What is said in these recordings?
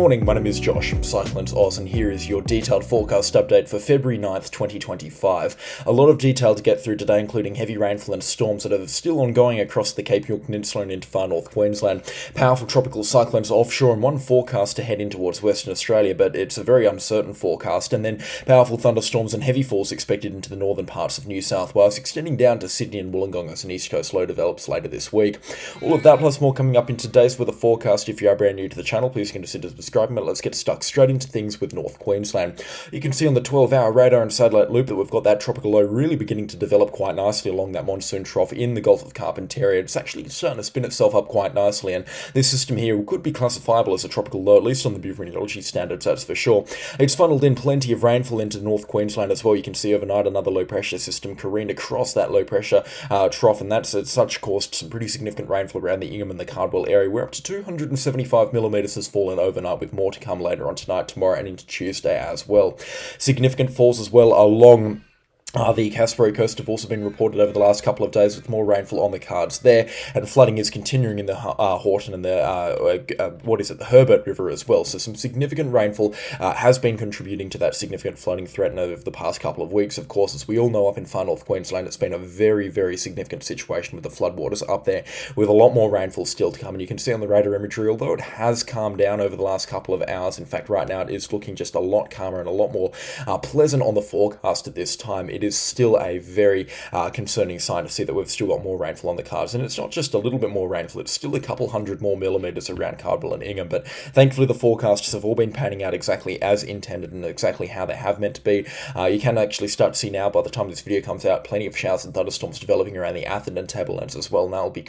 morning, my name is Josh from CyclonesOZ, and here is your detailed forecast update for February 9th, 2025. A lot of detail to get through today, including heavy rainfall and storms that are still ongoing across the Cape York Peninsula and into far North Queensland, powerful tropical cyclones offshore, and one forecast to head in towards Western Australia, but it's a very uncertain forecast, and then powerful thunderstorms and heavy falls expected into the northern parts of New South Wales, extending down to Sydney and Wollongong as an east coast low develops later this week. All of that plus more coming up in today's weather forecast. If you are brand new to the channel, please consider subscribing, but let's get stuck straight into things with North Queensland. You can see on the 12-hour radar and satellite loop that we've got that tropical low really beginning to develop quite nicely along that monsoon trough in the Gulf of Carpentaria. It's actually starting to spin itself up quite nicely, and this system here could be classifiable as a tropical low, at least on the meteorology standards, that's for sure. It's funneled in plenty of rainfall into North Queensland as well. You can see overnight another low pressure system careened across that low pressure trough, and that's such caused some pretty significant rainfall around the Ingham and the Cardwell area. We're up to 275 millimetres has fallen overnight, with more to come later on tonight, tomorrow, and into Tuesday as well. Significant falls as well along the Caspro Coast have also been reported over the last couple of days, with more rainfall on the cards there, and flooding is continuing in the Horton and the Herbert River as well. So some significant rainfall has been contributing to that significant flooding threat over the past couple of weeks. Of course, as we all know, up in far North Queensland, it's been a very, very significant situation with the floodwaters up there, with a lot more rainfall still to come. And you can see on the radar imagery, although it has calmed down over the last couple of hours, in fact, right now it is looking just a lot calmer and a lot more pleasant on the forecast at this time. It is still a very concerning sign to see that we've still got more rainfall on the cards, and it's not just a little bit more rainfall, it's still a couple hundred more millimetres around Cardwell and Ingham, but thankfully the forecasts have all been panning out exactly as intended and exactly how they have meant to be. You can actually start to see now, by the time this video comes out, plenty of showers and thunderstorms developing around the Atherton tablelands as well, and that'll be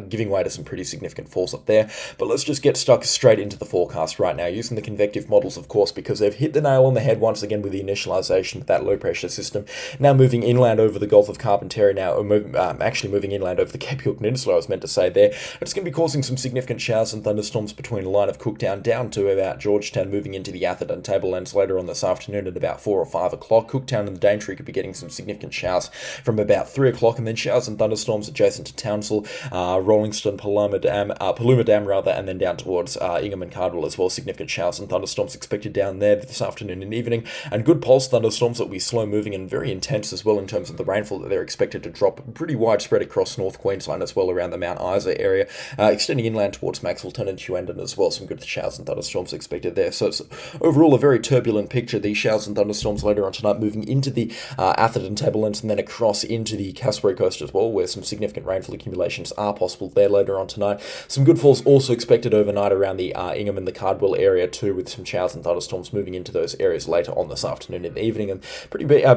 giving way to some pretty significant falls up there. But let's just get stuck straight into the forecast right now, using the convective models, of course, because they've hit the nail on the head once again with the initialisation with that low pressure system now moving inland over the Gulf of Carpentaria now, actually moving inland over the Cape York Peninsula, I was meant to say there. It's going to be causing some significant showers and thunderstorms between the line of Cooktown down to about Georgetown, moving into the Atherton tablelands later on this afternoon at about 4 or 5 o'clock. Cooktown and the Daintree could be getting some significant showers from about 3 o'clock, and then showers and thunderstorms adjacent to Townsville, Rollingston, Paluma Dam, and then down towards Ingham and Cardwell as well. Significant showers and thunderstorms expected down there this afternoon and evening, and good pulse thunderstorms that will be slow moving and very intense as well in terms of the rainfall that they're expected to drop pretty widespread across North Queensland as well, around the Mount Isa area, extending inland towards Maxwellton and Hughenden as well. Some good showers and thunderstorms expected there. So it's overall a very turbulent picture. These showers and thunderstorms later on tonight moving into the Atherton tablelands and then across into the Caspro Coast as well, where some significant rainfall accumulations are possible there later on tonight. Some good falls also expected overnight around the Ingham and the Cardwell area too, with some showers and thunderstorms moving into those areas later on this afternoon and evening, and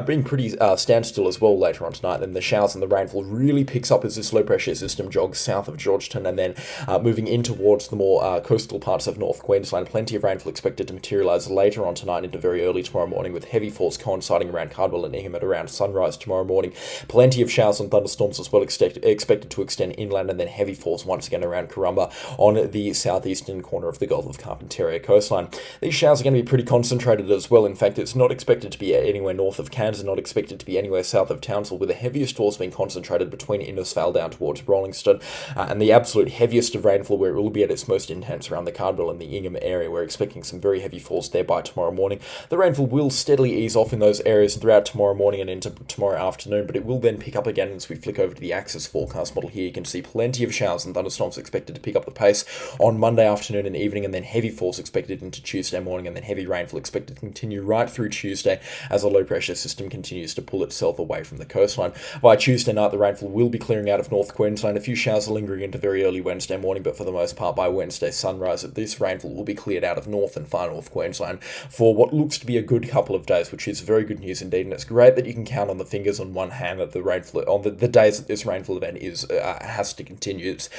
being pretty standstill as well later on tonight. Then the showers and the rainfall really picks up as this low pressure system jogs south of Georgetown and then moving in towards the more coastal parts of North Queensland. Plenty of rainfall expected to materialise later on tonight into very early tomorrow morning, with heavy falls coinciding around Cardwell and Ingham at around sunrise tomorrow morning. Plenty of showers and thunderstorms as well expected to extend inland, and then heavy falls once again around Corumba on the southeastern corner of the Gulf of Carpentaria coastline. These showers are going to be pretty concentrated as well. In fact, it's not expected to be anywhere north of Cairns, not expected to be anywhere south of Townsville, with the heaviest falls being concentrated between Innisfail down towards Rollingston, and the absolute heaviest of rainfall where it will be at its most intense around the Cardwell and the Ingham area. We're expecting some very heavy falls there by tomorrow morning. The rainfall will steadily ease off in those areas throughout tomorrow morning and into tomorrow afternoon, but it will then pick up again as we flick over to the Axis forecast model here. You can see plenty of showers and thunderstorms expected to pick up the pace on Monday afternoon and evening, and then heavy falls expected into Tuesday morning, and then heavy rainfall expected to continue right through Tuesday as a low pressure system continues to pull itself away from the coastline. By Tuesday night, the rainfall will be clearing out of North Queensland. A few showers are lingering into very early Wednesday morning, but for the most part by Wednesday sunrise, this rainfall will be cleared out of North and far North Queensland for what looks to be a good couple of days, which is very good news indeed. And it's great that you can count on the fingers on one hand that the rainfall on the days that this rainfall event has to continue. It's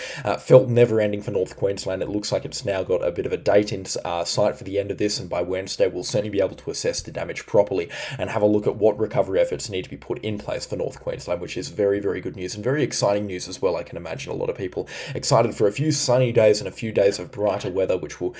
felt never ending for North Queensland. It looks like it's now got a bit of a date in sight for the end of this, and by Wednesday we'll certainly be able to assess the damage properly and have a look at what recovery efforts need to be put in place for North Queensland, which is very, very good news and very exciting news as well. I can imagine a lot of people excited for a few sunny days and a few days of brighter weather, which will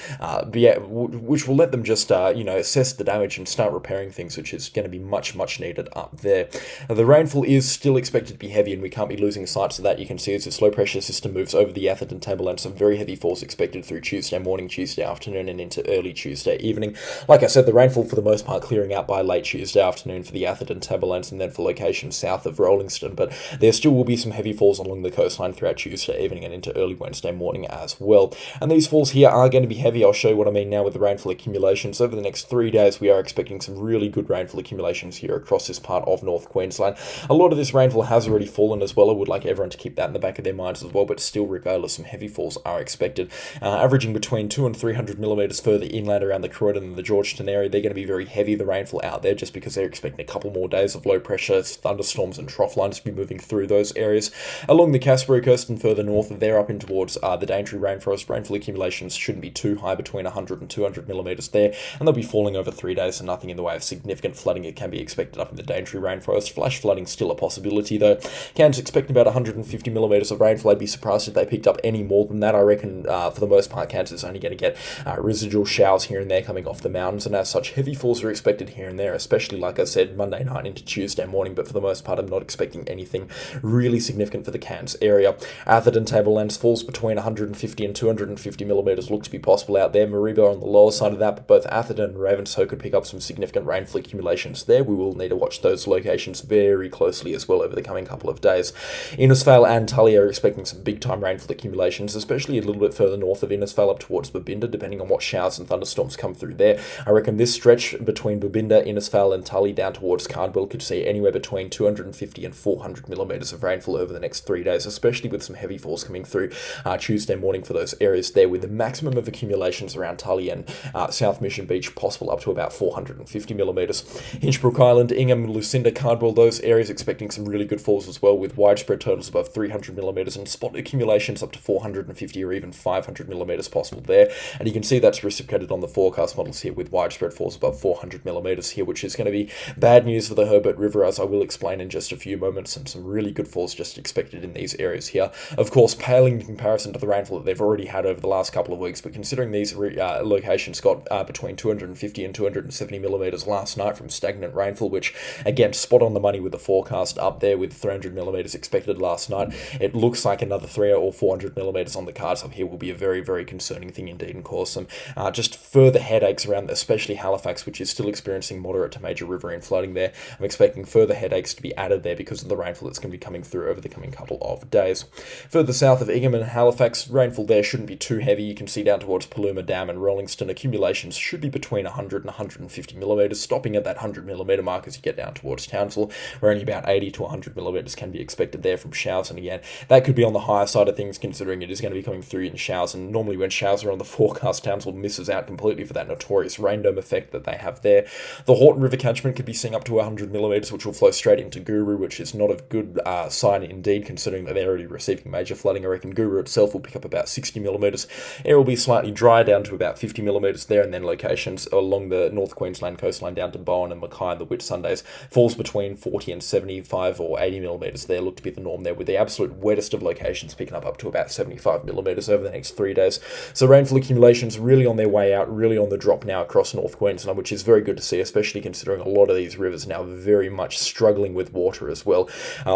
let them just assess the damage and start repairing things, which is going to be much, much needed up there. The rainfall is still expected to be heavy, and we can't be losing sight of that. You can see as this low pressure system moves over the Atherton tableland, some very heavy falls expected through Tuesday morning, Tuesday afternoon, and into early Tuesday evening. Like I said, the rainfall for the most part clearing out by late Tuesday afternoon for the Atherton tablelands and then for locations south of Rollingston, but there still will be some heavy falls along the coastline throughout Tuesday evening and into early Wednesday morning as well. And these falls here are going to be heavy. I'll show you what I mean now with the rainfall accumulations. Over the next 3 days, we are expecting some really good rainfall accumulations here across this part of North Queensland. A lot of this rainfall has already fallen as well. I would like everyone to keep that in the back of their minds as well, but still, regardless, some heavy falls are expected, averaging between 200 and 300 millimetres further inland around the Croydon and the Georgetown area. They're going to be very heavy, the rainfall out there, just because they're expecting a couple more days of low pressure, thunderstorms and trough lines to be moving through those areas. Along the Caspary coast and further north, they're up in towards the Daintree rainforest. Rainfall accumulations shouldn't be too high, between 100 and 200 millimetres there, and they'll be falling over 3 days, so nothing in the way of significant flooding it can be expected up in the Daintree rainforest. Flash flooding still a possibility though. Cairns expecting about 150 millimetres of rainfall. I'd be surprised if they picked up any more than that. I reckon for the most part Cairns is only going to get residual showers here and there coming off the mountains, and as such heavy falls are expected here and there, especially like I said Monday night into Tuesday morning, but for the most part I'm not expecting anything really significant for the Cairns area. Atherton tablelands falls between 150 and 250 millimetres look to be possible out there. Mareeba on the lower side of that, but both Atherton and Ravenshoe could pick up some significant rainfall accumulations there. We will need to watch those locations very closely as well over the coming couple of days. Innisfail and Tahlia are expecting some big time rainfall accumulations, especially a little bit further north of Innisfail up towards Babinda, depending on what showers and thunderstorms come through there. I reckon this stretch between Babinda, Innisfail and Tahlia down towards Cardwell could see anywhere between 250 and 400 millimetres of rainfall over the next 3 days, especially with some heavy falls coming through Tuesday morning for those areas there, with the maximum of accumulations around Tahlia and South Mission Beach possible up to about 450 millimetres. Hinchbrook Island, Ingham, Lucinda, Cardwell, those areas expecting some really good falls as well, with widespread totals above 300 millimetres and spot accumulations up to 450 or even 500 millimetres possible there. And you can see that's reciprocated on the forecast models here, with widespread falls above 400 millimetres here, which is going to be bad news for the Herbert River, as I will explain in just a few moments, and some really good falls just expected in these areas here. Of course, paling in comparison to the rainfall that they've already had over the last couple of weeks, but considering these locations got between 250 and 270 millimetres last night from stagnant rainfall, which again spot on the money with the forecast up there with 300 millimetres expected last night. It looks like another 300 or 400 millimetres on the cards up here will be a very, very concerning thing indeed, and cause some just further headaches around especially Halifax, which is still experiencing moderate to major riverine flooding there. I'm expecting further headaches to be added there because of the rainfall that's going to be coming through over the coming couple of days. Further south of Ingham and Halifax, rainfall there shouldn't be too heavy. You can see down towards Paluma Dam and Rollingston, accumulations should be between 100 and 150 millimetres, stopping at that 100 millimetre mark as you get down towards Townsville, where only about 80 to 100 millimetres can be expected there from showers. And again, that could be on the higher side of things, considering it is going to be coming through in showers, and normally when showers are on the forecast, Townsville misses out completely for that notorious rain dome effect that they have there. The Horton River catchment could be seeing up to 100 millimetres, which will flow straight into Guru, which is not a good sign indeed, considering that they're already receiving major flooding. I reckon Guru itself will pick up about 60 millimetres. Air will be slightly dry down to about 50 millimetres there, and then locations along the North Queensland coastline down to Bowen and Mackay and the Whitsundays falls between 40 and 75 or 80 millimetres there look to be the norm there, with the absolute wettest of locations picking up to about 75 millimetres over the next 3 days. So rainfall accumulations really on their way out, really on the drop now across North Queensland, which is very good to see, especially considering a lot of these rivers now very much struggling with water as well.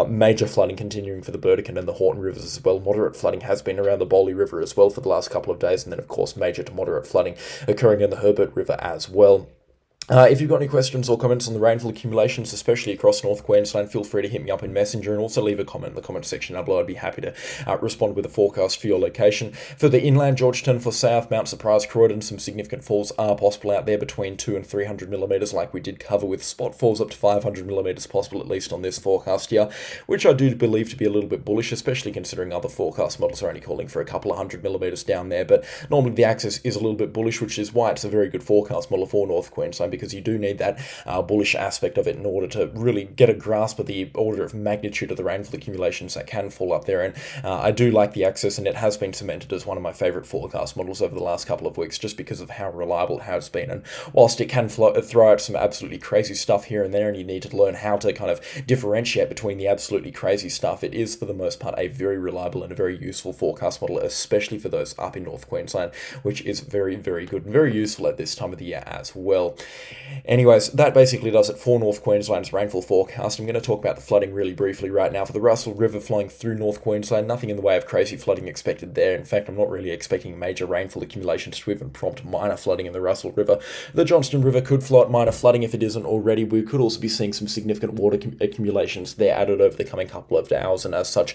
Major flooding continuing for the Burdekin and the Horton rivers as well. Moderate flooding has been around the Bowley River as well for the last couple of days, and then of course major to moderate flooding occurring in the Herbert River as well. If you've got any questions or comments on the rainfall accumulations, especially across North Queensland, feel free to hit me up in Messenger, and also leave a comment in the comment section down below. I'd be happy to respond with a forecast for your location. For the inland, Georgetown for south, Mount Surprise, Croydon, some significant falls are possible out there between 200 and 300 millimetres, like we did cover, with spot falls up to 500 millimetres possible, at least on this forecast here, which I do believe to be a little bit bullish, especially considering other forecast models are only calling for a couple of 100 millimetres down there. But normally the axis is a little bit bullish, which is why it's a very good forecast model for North Queensland, because you do need that bullish aspect of it in order to really get a grasp of the order of magnitude of the rainfall accumulations that can fall up there. And I do like the Axis, and it has been cemented as one of my favourite forecast models over the last couple of weeks, just because of how reliable it has been. And whilst it can throw out some absolutely crazy stuff here and there, and you need to learn how to kind of differentiate between the absolutely crazy stuff, it is for the most part a very reliable and a very useful forecast model, especially for those up in North Queensland, which is very, very good and very useful at this time of the year as well. Anyways, that basically does it for North Queensland's rainfall forecast. I'm going to talk about the flooding really briefly right now. For the Russell River flowing through North Queensland, nothing in the way of crazy flooding expected there. In fact, I'm not really expecting major rainfall accumulations to even prompt minor flooding in the Russell River. The Johnston River could flow at minor flooding if it isn't already. We could also be seeing some significant water accumulations there added over the coming couple of hours, and as such,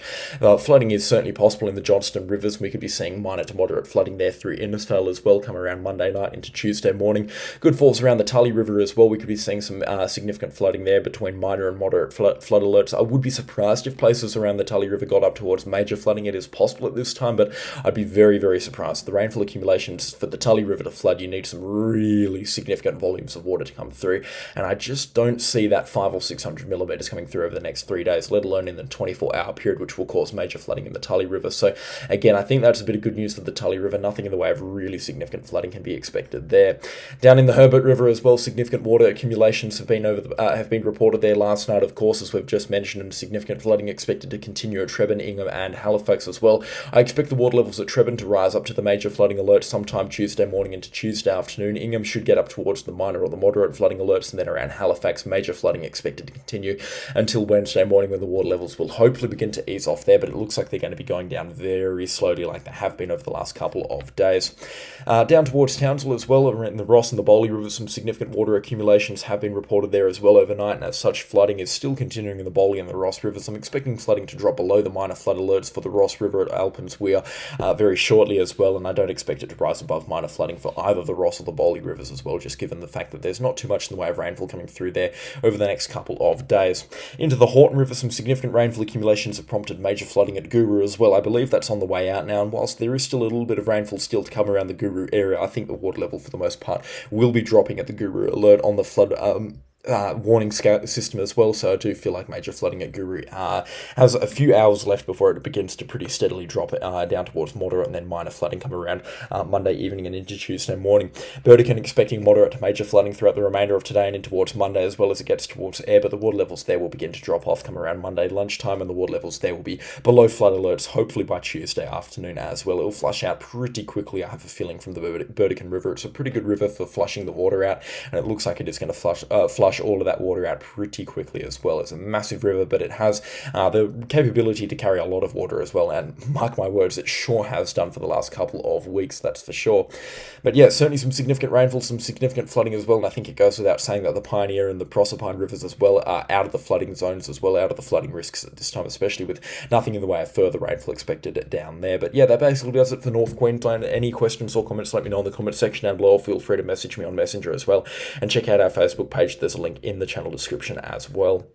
flooding is certainly possible in the Johnston Rivers. We could be seeing minor to moderate flooding there through Innisfail as well, come around Monday night into Tuesday morning. Good falls around the Tahlia River as well. We could be seeing some significant flooding there between minor and moderate flood alerts. I would be surprised if places around the Tahlia River got up towards major flooding. It is possible at this time, but I'd be very, very surprised. The rainfall accumulations for the Tahlia River to flood, you need some really significant volumes of water to come through, and I just don't see that 500 or 600 millimetres coming through over the next 3 days, let alone in the 24-hour period, which will cause major flooding in the Tahlia River. So again, I think that's a bit of good news for the Tahlia River. Nothing in the way of really significant flooding can be expected there. Down in the Herbert River as well, significant water accumulations have been reported there last night, of course, as we've just mentioned, and significant flooding expected to continue at Trebon, Ingham and Halifax as well. I expect the water levels at Trebon to rise up to the major flooding alert sometime Tuesday morning into Tuesday afternoon. Ingham should get up towards the minor or the moderate flooding alerts, and then around Halifax, major flooding expected to continue until Wednesday morning, when the water levels will hopefully begin to ease off there, but it looks like they're going to be going down very slowly like they have been over the last couple of days. Down towards Townsville as well, in the Ross and the Bowley Rivers, some significant water accumulations have been reported there as well overnight, and as such, flooding is still continuing in the Bowley and the Ross Rivers. I'm expecting flooding to drop below the minor flood alerts for the Ross River at Alpens Weir very shortly as well, and I don't expect it to rise above minor flooding for either the Ross or the Bowley Rivers as well, just given the fact that there's not too much in the way of rainfall coming through there over the next couple of days. Into the Horton River, some significant rainfall accumulations have prompted major flooding at Guru as well. I believe that's on the way out now, and whilst there is still a little bit of rainfall still to come around the Guru area, I think the water level for the most part will be dropping at the Guru alert on the flood warning system as well, so I do feel like major flooding at Guru has a few hours left before it begins to pretty steadily drop down towards moderate, and then minor flooding come around Monday evening and into Tuesday morning. Burdekin expecting moderate to major flooding throughout the remainder of today and in towards Monday as well as it gets towards air, but the water levels there will begin to drop off come around Monday lunchtime, and the water levels there will be below flood alerts hopefully by Tuesday afternoon as well. It will flush out pretty quickly, I have a feeling, from the Burdekin River. It's a pretty good river for flushing the water out, and it looks like it is going to flush all of that water out pretty quickly as well. It's a massive river, but it has the capability to carry a lot of water as well, and mark my words, it sure has done for the last couple of weeks, that's for sure. But yeah, certainly some significant rainfall, some significant flooding as well, and I think it goes without saying that the Pioneer and the Proserpine rivers as well are out of the flooding zones as well, out of the flooding risks at this time, especially with nothing in the way of further rainfall expected down there. But yeah, that basically does it for North Queensland. Any questions or comments, let me know in the comment section down below, or feel free to message me on Messenger as well, and check out our Facebook page. There's a link in the channel description as well.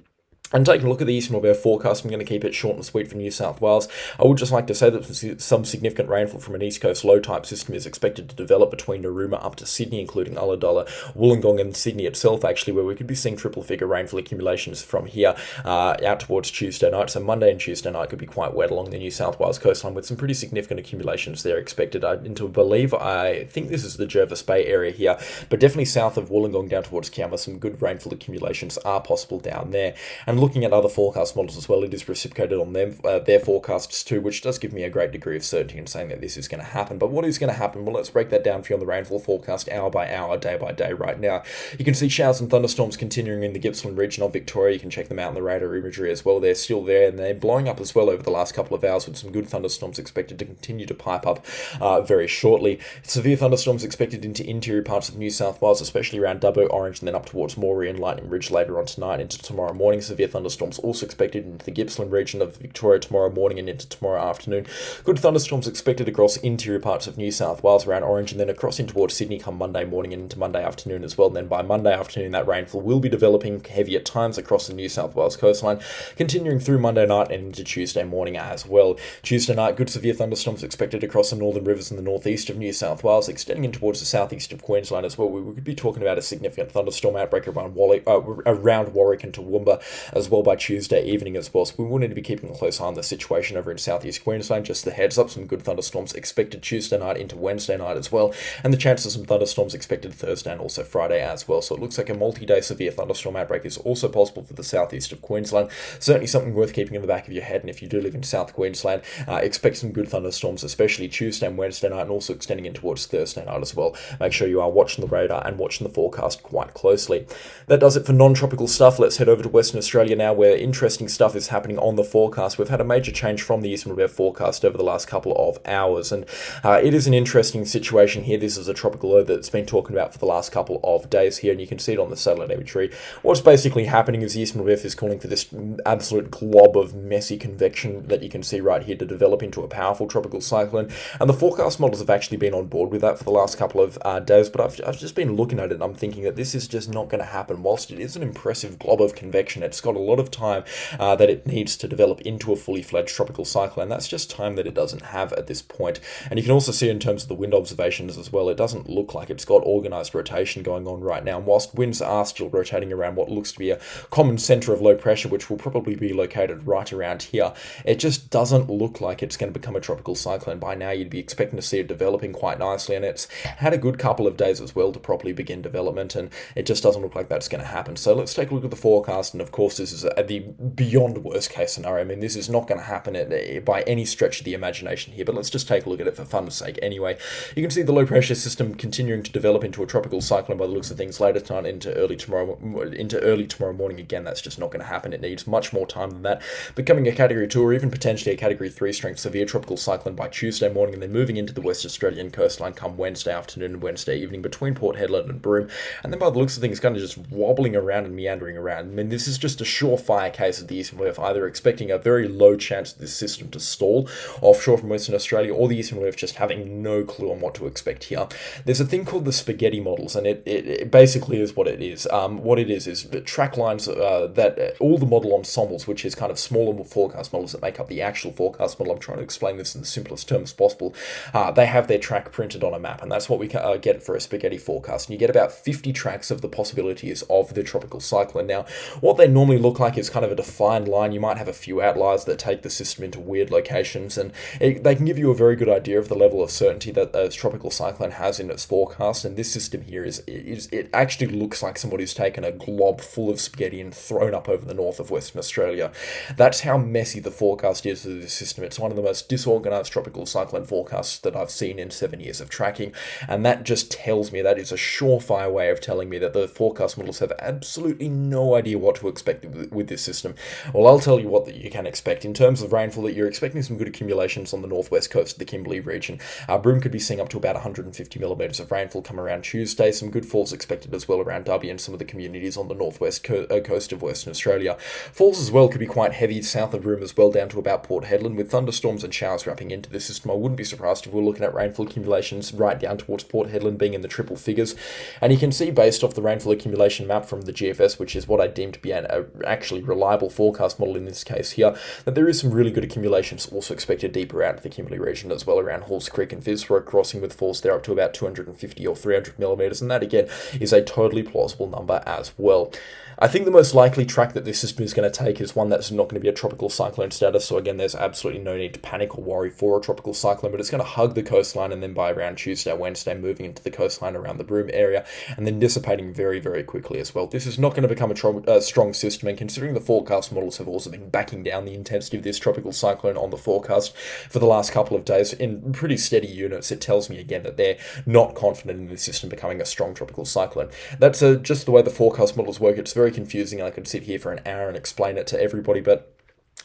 And taking a look at the Eastern Mobile forecast, I'm going to keep it short and sweet for New South Wales. I would just like to say that some significant rainfall from an East Coast low-type system is expected to develop between Narooma up to Sydney, including Ulladulla, Wollongong and Sydney itself, actually, where we could be seeing triple-figure rainfall accumulations from here out towards Tuesday night. So Monday and Tuesday night could be quite wet along the New South Wales coastline, with some pretty significant accumulations there expected. I think this is the Jervis Bay area here, but definitely south of Wollongong down towards Kiama, some good rainfall accumulations are possible down there. And looking at other forecast models as well, it is reciprocated on them, their forecasts too, which does give me a great degree of certainty in saying that this is going to happen. But what is going to happen? Well, let's break that down for you on the rainfall forecast hour by hour, day by day right now. You can see showers and thunderstorms continuing in the Gippsland region of Victoria. You can check them out in the radar imagery as well. They're still there, and they're blowing up as well over the last couple of hours, with some good thunderstorms expected to continue to pipe up very shortly. Severe thunderstorms expected into interior parts of New South Wales, especially around Dubbo, Orange, and then up towards Moree and Lightning Ridge later on tonight into tomorrow morning. Severe thunderstorms also expected into the Gippsland region of Victoria tomorrow morning and into tomorrow afternoon. Good thunderstorms expected across interior parts of New South Wales around Orange, and then across in towards Sydney come Monday morning and into Monday afternoon as well. And then by Monday afternoon, that rainfall will be developing heavy at times across the New South Wales coastline, continuing through Monday night and into Tuesday morning as well. Tuesday night, good severe thunderstorms expected across the northern rivers and the northeast of New South Wales, extending in towards the southeast of Queensland as well. We could be talking about a significant thunderstorm outbreak around Warwick and Toowoomba as well by Tuesday evening as well. So we will need to be keeping a close eye on the situation over in southeast Queensland. Just the heads up, some good thunderstorms expected Tuesday night into Wednesday night as well, and the chances of some thunderstorms expected Thursday and also Friday as well. So it looks like a multi-day severe thunderstorm outbreak is also possible for the southeast of Queensland. Certainly something worth keeping in the back of your head, and if you do live in South Queensland, expect some good thunderstorms, especially Tuesday and Wednesday night, and also extending in towards Thursday night as well. Make sure you are watching the radar and watching the forecast quite closely. That does it for non-tropical stuff. Let's head over to Western Australia now, where interesting stuff is happening on the forecast. We've had a major change from the Eastern Weather forecast over the last couple of hours, and it is an interesting situation here. This is a tropical low that's been talking about for the last couple of days here, and you can see it on the satellite imagery. What's basically happening is the Eastern Weather is calling for this absolute glob of messy convection that you can see right here to develop into a powerful tropical cyclone, and the forecast models have actually been on board with that for the last couple of days, but I've just been looking at it and I'm thinking that this is just not going to happen. Whilst it is an impressive glob of convection, it's got a lot of time that it needs to develop into a fully fledged tropical cyclone. That's just time that it doesn't have at this point. And you can also see in terms of the wind observations as well, it doesn't look like it's got organized rotation going on right now. And whilst winds are still rotating around what looks to be a common center of low pressure, which will probably be located right around here, it just doesn't look like it's going to become a tropical cyclone. By now you'd be expecting to see it developing quite nicely, and it's had a good couple of days as well to properly begin development, and it just doesn't look like that's going to happen. So let's take a look at the forecast, and of course this is the beyond worst case scenario. I mean, this is not going to happen by any stretch of the imagination here, but let's just take a look at it for fun's sake anyway. You can see the low pressure system continuing to develop into a tropical cyclone by the looks of things later tonight into early tomorrow morning. Again, that's just not going to happen. It needs much more time than that, becoming a category 2 or even potentially a category 3 strength severe tropical cyclone by Tuesday morning, and then moving into the West Australian coastline come Wednesday afternoon and Wednesday evening between Port Hedland and Broome, and then by the looks of things kind of just wobbling around and meandering around. I mean, this is just a surefire case of the Eastern Weather either expecting a very low chance of this system to stall offshore from Western Australia, or the Eastern Weather just having no clue on what to expect here. There's a thing called the spaghetti models, and it basically is what it is. What it is track lines that all the model ensembles, which is kind of smaller forecast models that make up the actual forecast model. I'm trying to explain this in the simplest terms possible. They have their track printed on a map, and that's what we get for a spaghetti forecast. And you get about 50 tracks of the possibilities of the tropical cyclone. Now, what they normally look like is kind of a defined line. You might have a few outliers that take the system into weird locations, and they can give you a very good idea of the level of certainty that a tropical cyclone has in its forecast. And this system here it actually looks like somebody's taken a glob full of spaghetti and thrown up over the north of Western Australia. That's how messy the forecast is of this system. It's one of the most disorganized tropical cyclone forecasts that I've seen in 7 years of tracking, and that just tells me, that is a surefire way of telling me that the forecast models have absolutely no idea what to expect with this system. Well, I'll tell you what that you can expect. In terms of rainfall, that you're expecting some good accumulations on the northwest coast of the Kimberley region. Broome could be seeing up to about 150 millimetres of rainfall come around Tuesday. Some good falls expected as well around Derby and some of the communities on the northwest coast of Western Australia. Falls as well could be quite heavy south of Broome as well, down to about Port Hedland, with thunderstorms and showers wrapping into the system. I wouldn't be surprised if we're looking at rainfall accumulations right down towards Port Hedland being in the triple figures. And you can see, based off the rainfall accumulation map from the GFS, which is what I deem to be an actually reliable forecast model in this case here, that there is some really good accumulations also expected deeper out of the Kimberley region as well, around Halls Creek and Fitzroy Crossing, with falls there up to about 250 or 300 millimetres, and that again is a totally plausible number as well. I think the most likely track that this system is going to take is one that's not going to be a tropical cyclone status, so again, there's absolutely no need to panic or worry for a tropical cyclone, but it's going to hug the coastline, and then by around Tuesday, Wednesday, moving into the coastline around the Broome area, and then dissipating very, very quickly as well. This is not going to become a strong system, and considering the forecast models have also been backing down the intensity of this tropical cyclone on the forecast for the last couple of days in pretty steady units, it tells me again that they're not confident in the system becoming a strong tropical cyclone. That's just the way the forecast models work. It's very confusing, and I could sit here for an hour and explain it to everybody, but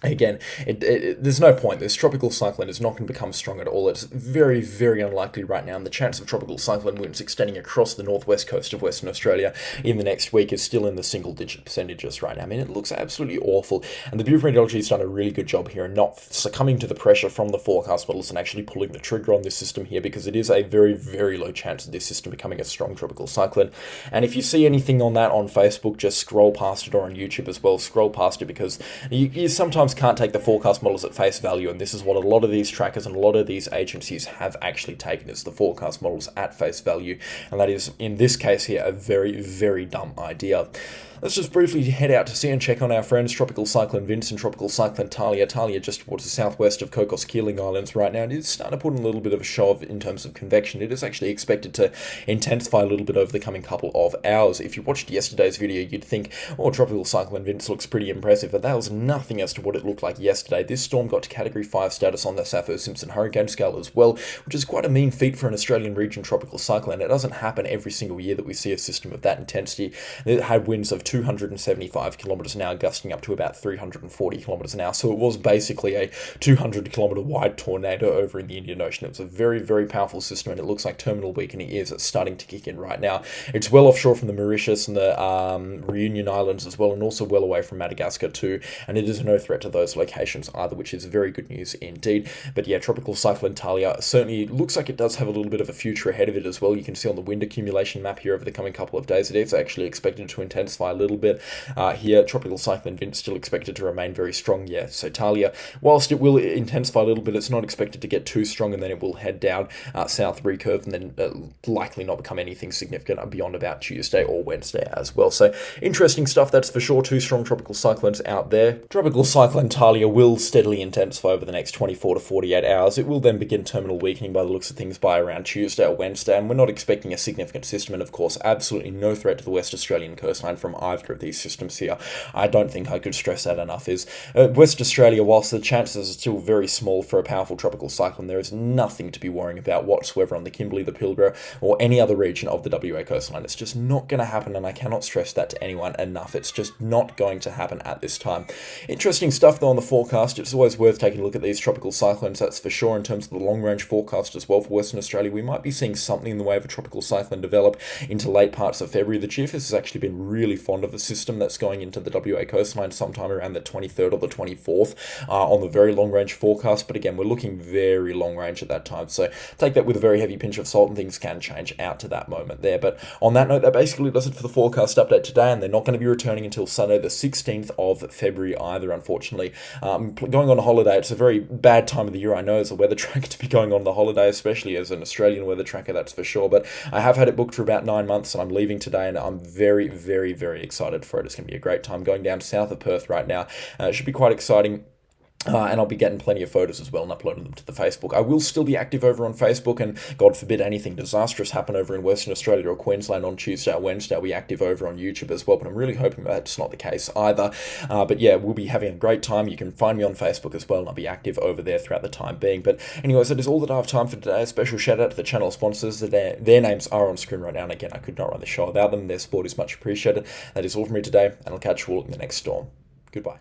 Again, there's no point. This tropical cyclone is not going to become strong at all. It's very, very unlikely right now, and the chance of tropical cyclone winds extending across the northwest coast of Western Australia in the next week is still in the single-digit percentages right now. I mean, it looks absolutely awful, and the Bureau of Meteorology has done a really good job here in not succumbing to the pressure from the forecast models and actually pulling the trigger on this system here, because it is a very, very low chance of this system becoming a strong tropical cyclone. And if you see anything on that on Facebook, just scroll past it, or on YouTube as well, scroll past it, because you sometimes can't take the forecast models at face value, and this is what a lot of these trackers and a lot of these agencies have actually taken, is the forecast models at face value, and that is, in this case here, a very, very dumb idea. Let's just briefly head out to sea and check on our friends Tropical Cyclone Vince and Tropical Cyclone Tahlia. Tahlia just towards the southwest of Cocos Keeling Islands right now. It is starting to put in a little bit of a show in terms of convection. It is actually expected to intensify a little bit over the coming couple of hours. If you watched yesterday's video, you'd think, oh, Tropical Cyclone Vince looks pretty impressive, but that was nothing as to what it looked like yesterday. This storm got to Category 5 status on the Sappho-Simpson hurricane scale as well, which is quite a mean feat for an Australian region tropical cyclone. It doesn't happen every single year that we see a system of that intensity. It had winds of 275 kilometres an hour, gusting up to about 340 kilometres an hour. So it was basically a 200-kilometre wide tornado over in the Indian Ocean. It was a very, very powerful system, and it looks like terminal weakening is starting to kick in right now. It's well offshore from the Mauritius and the Reunion Islands as well, and also well away from Madagascar too. And it is no threat to those locations either, which is very good news indeed. But yeah, Tropical Cyclone Tahlia certainly looks like it does have a little bit of a future ahead of it as well. You can see on the wind accumulation map here over the coming couple of days, it is actually expected to intensify a little bit. Here, Tropical Cyclone Vince still expected to remain very strong. Yeah, so Tahlia, whilst it will intensify a little bit, it's not expected to get too strong, and then it will head down south recurve, and then likely not become anything significant beyond about Tuesday or Wednesday as well. So interesting stuff, that's for sure. Two strong tropical cyclones out there. Tropical Cyclone Tahlia will steadily intensify over the next 24 to 48 hours. It will then begin terminal weakening by the looks of things by around Tuesday or Wednesday, and we're not expecting a significant system, and of course absolutely no threat to the West Australian coastline from either of these systems here. I don't think I could stress that enough. Is West Australia, whilst the chances are still very small for a powerful tropical cyclone, there is nothing to be worrying about whatsoever on the Kimberley, the Pilbara, or any other region of the WA coastline. It's just not going to happen, and I cannot stress that to anyone enough. It's just not going to happen at this time. Interesting stuff though on the forecast. It's always worth taking a look at these tropical cyclones, that's for sure. In terms of the long-range forecast as well for Western Australia, we might be seeing something in the way of a tropical cyclone develop into late parts of February. The GFS has actually been really fond of the system that's going into the WA coastline sometime around the 23rd or the 24th on the very long-range forecast, but again, we're looking very long-range at that time, so take that with a very heavy pinch of salt, and things can change out to that moment there. But on that note, that basically does it for the forecast update today, and they're not going to be returning until Sunday the 16th of February either, unfortunately. Going on a holiday, it's a very bad time of the year, I know, as a weather tracker to be going on the holiday, especially as an Australian weather tracker, that's for sure, but I have had it booked for about 9 months, and I'm leaving today, and I'm very, very, very excited for it. It's going to be a great time going down south of Perth right now. It should be quite exciting. And I'll be getting plenty of photos as well and uploading them to the Facebook. I will still be active over on Facebook, and God forbid anything disastrous happen over in Western Australia or Queensland on Tuesday or Wednesday, I'll be active over on YouTube as well, but I'm really hoping that's not the case either. But yeah, we'll be having a great time. You can find me on Facebook as well, and I'll be active over there throughout the time being. But anyways, that is all that I have time for today. A special shout out to the channel sponsors. Their names are on screen right now, and again, I could not run the show without them. Their support is much appreciated. That is all from me today, and I'll catch you all in the next storm. Goodbye.